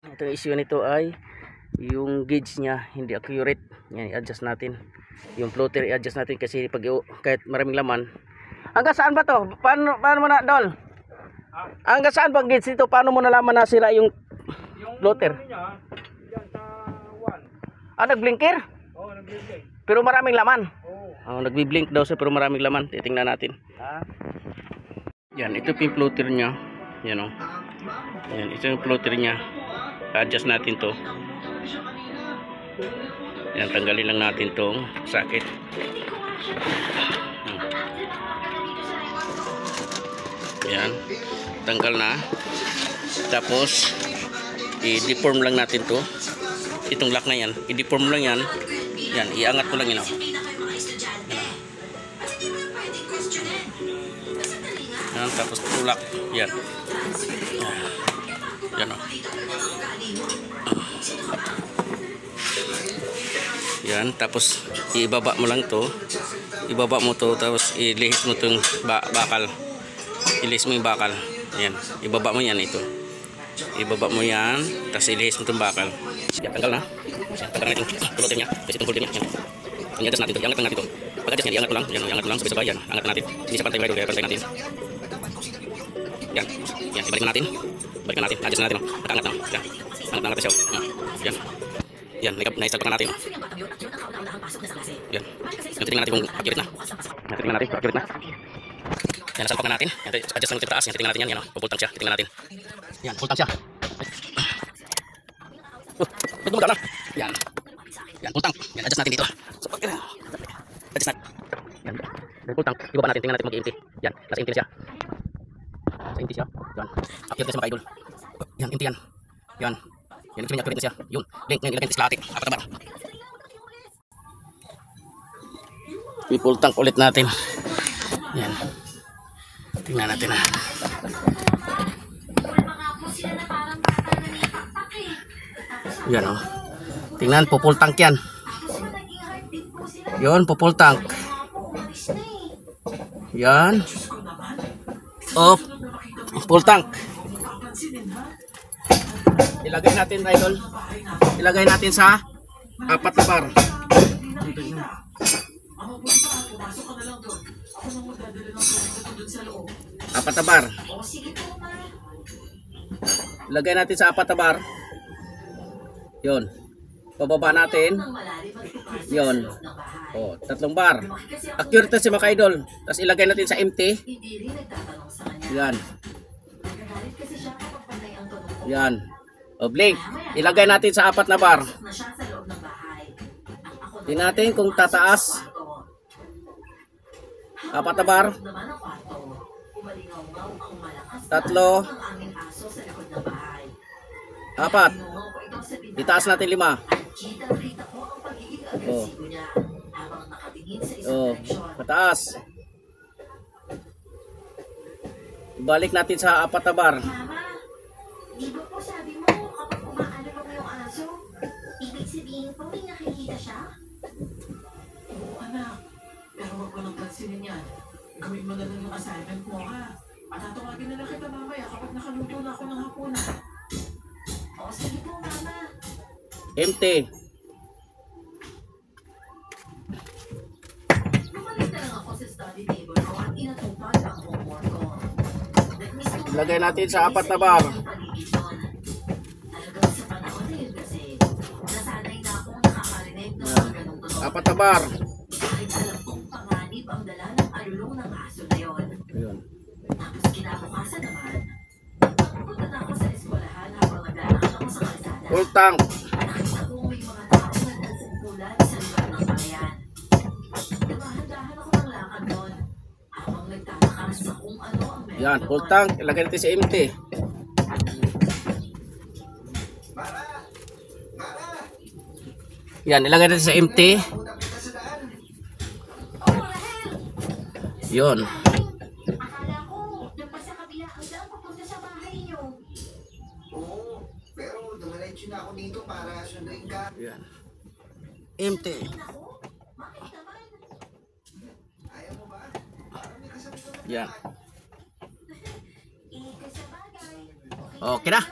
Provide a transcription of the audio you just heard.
Ito ang issue nito ay yung gauge niya hindi accurate. Yan, i-adjust natin. Yung floater i-adjust natin kasi pag kahit maraming laman. Hanggang saan ba to? Paano mo na, Dol? Hanggang saan bang gauge nito? Paano mo nalaman na sira yung floater? Yan sa 1. Nag-blinker? Oo, nag-blink. Pero maraming laman. Oo. Nagbi-blink daw siya pero maraming laman. Titingnan natin. Yan, ito yung floater niya. Yan o. Yan, ito yung floater niya. Adjust natin to. Yan, tanggalin lang natin tong sakit. Yan, tanggal na. Tapos i-deform lang natin to. Itong lock na yan, i-deform lang yan. Yan, iangat ko lang yun. Yan, tapos tulak. Yan. Yan o. Yan, tapos ibaba mo lang to. Ibaba mo to, tapos ilihis mo tong bakal. Ilihis mo yung bakal. Yan, ibaba mo yan ito. Ibaba mo yan, tapos ilihis mo tong bakal. Yan, tanggal na. Tanggal na itong floater niya. Kasi itong holder niya. Yan. I-adjust natin ito. Iangat lang natin ito. Pag-adjust niya, iangat ko lang. Yan, iangat ko lang. Sabay-sabay. Yan, angat natin. Hindi siya pantay-pantay. Kaya pantay natin. Yan. Yan, ibalik natin. Balikan natin. Adjust natin. Nakaangat na. Yan. Angat na natin siya. Yan. Yan, na-install pa natin. Yan. Yan, titingnan natin kung accurate na. Yan, titingnan natin kung accurate na. Yan, nasalpak na natin. Yan, adjust natin taas. Yan, titingnan natin yan. Yan, pupultang siya. Titingnan natin. Yan, pultang siya. Ito magana. Yan. Yan, pultang. Yan, adjust natin dito. Adjust natin. Yan. Yan, pultang. Ibaba natin. Tingnan natin mag-empty. Yan, nasa empty na siya. Nasa empty siya. Yan. Accurate na siya mga idol. Yan, empty yan. Yan. Yan, actually accurate na siya. Yun. Link, ngayon ilagay natin sa latik. Apat na bar. Ipultang ulit natin. Yan. Tingnan natin na. Yan o. Tingnan, pupultank yan. Yun, pupultank. Yan. Oh, pupultank. Ilagay natin, idol. Ilagay natin sa apat na bar. Apat na bar. Ilagay natin sa apat na bar. Yun. Pababa natin. Yun. Oh, 3 bar. Accurate si mga idol. Tapos ilagay natin sa empty. Yan. Yan. O, blink. Ilagay natin sa apat na bar. Tingnan natin kung tataas. Apat na bar. 3. 4. Itaas natin 5. Oh. Oh, pataas. Balik natin sa apat na bar. Di ba po sabi mo kapag umaalala mo yung aso, ibig sabihin po may nakikita siya? Oo anak, pero wag mo lang pansinin yan. Gawin mo na lang yung assignment mo ha. Patatawagin na lang kita mamaya kapag nakaluto na ako ng hapunan. O sige po mama. Empty. Bumalik na lang ako sa study table ko at inatupad ang homework ko. Lagay natin sa apat na bar. Talagang sa panahon na yun kasi nasanay na akong nakakarinig ng mga ganong tunog. Apat na bar. Kahit alam kong panganib ang dala ng alulong ng aso na yun. Ayun. Tapos kinabukasan naman, pagpunta na ako sa eskwelahan habang naglalakad ako sa kalsada. Full tank. Nakita kong may mga tao nagkukumpulan sa lugar ng bayan. Dahan-dahan ako ng lakad doon habang nagtataka sa kung ano ang meron. Yan, full tank. Ilagay natin sa empty. Yan, ilagay natin sa empty. Yun. Akala ko, doon pa sa kabila hanggang papunta sa bahay niyo. Oo, pero dumiretso na ako dito para sunduin ka. Yan. Empty. Bakit naman? Ayaw mo ba? Parang may kasama ka. Yan. Ikasabagay. Okay na.